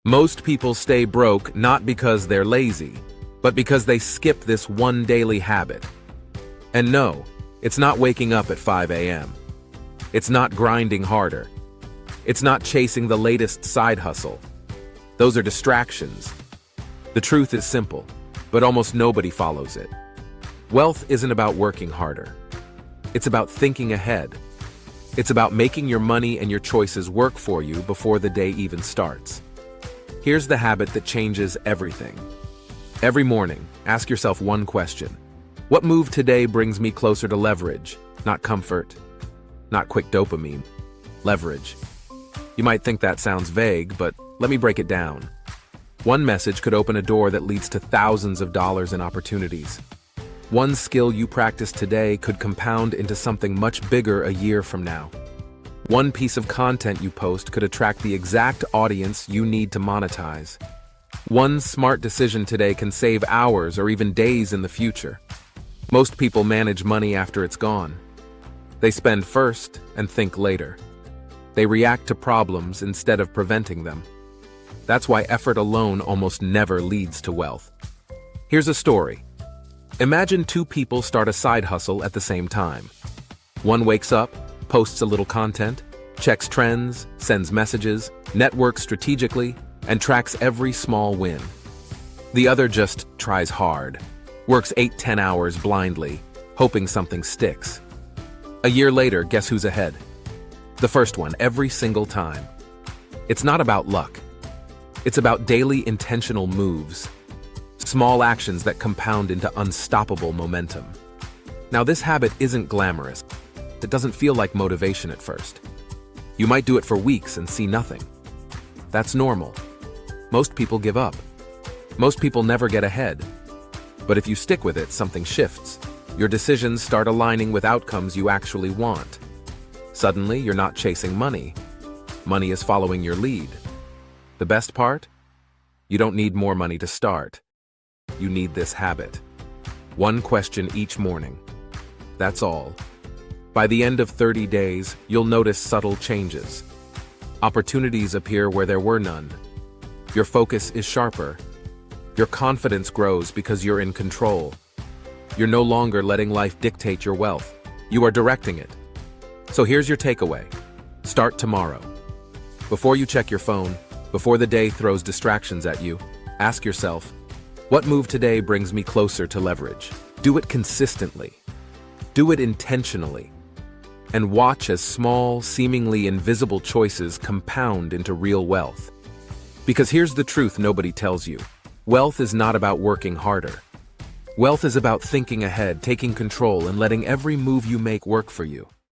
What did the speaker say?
Most people stay broke not because they're lazy, but because they skip this one daily habit. And no, it's not waking up at 5 a.m. It's not grinding harder. It's not chasing the latest side hustle. Those are distractions. The truth is simple, but almost nobody follows it. Wealth isn't about working harder. It's about thinking ahead. It's about making your money and your choices work for you before the day even starts. Here's the habit that changes everything. Every morning, ask yourself one question. What move today brings me closer to leverage? Not comfort, not quick dopamine. Leverage. You might think that sounds vague, but let me break it down. One message could open a door that leads to thousands of dollars in opportunities. One skill you practice today could compound into something much bigger a year from now. One piece of content you post could attract the exact audience you need to monetize. One smart decision today can save hours or even days in the future. Most people manage money after it's gone. They spend first and think later. They react to problems instead of preventing them. That's why effort alone almost never leads to wealth. Here's a story. Imagine two people start a side hustle at the same time. One wakes up, posts a little content, checks trends, sends messages, networks strategically, and tracks every small win. The other just tries hard, works 8-10 hours blindly, hoping something sticks. A year later, guess who's ahead? The first one, every single time. It's not about luck. It's about daily intentional moves, small actions that compound into unstoppable momentum. Now, this habit isn't glamorous. It doesn't feel like motivation at first. You might do it for weeks and see nothing. That's normal. Most people give up. Most people never get ahead. But if you stick with it, something shifts. Your decisions start aligning with outcomes you actually want. Suddenly, you're not chasing money. Money is following your lead. The best part? You don't need more money to start. You need this habit. One question each morning. That's all. By the end of 30 days, you'll notice subtle changes. Opportunities appear where there were none. Your focus is sharper. Your confidence grows because you're in control. You're no longer letting life dictate your wealth. You are directing it. So here's your takeaway. Start tomorrow. Before you check your phone, before the day throws distractions at you, ask yourself, what move today brings me closer to leverage? Do it consistently. Do it intentionally. And watch as small, seemingly invisible choices compound into real wealth. Because here's the truth nobody tells you. Wealth is not about working harder. Wealth is about thinking ahead, taking control, and letting every move you make work for you.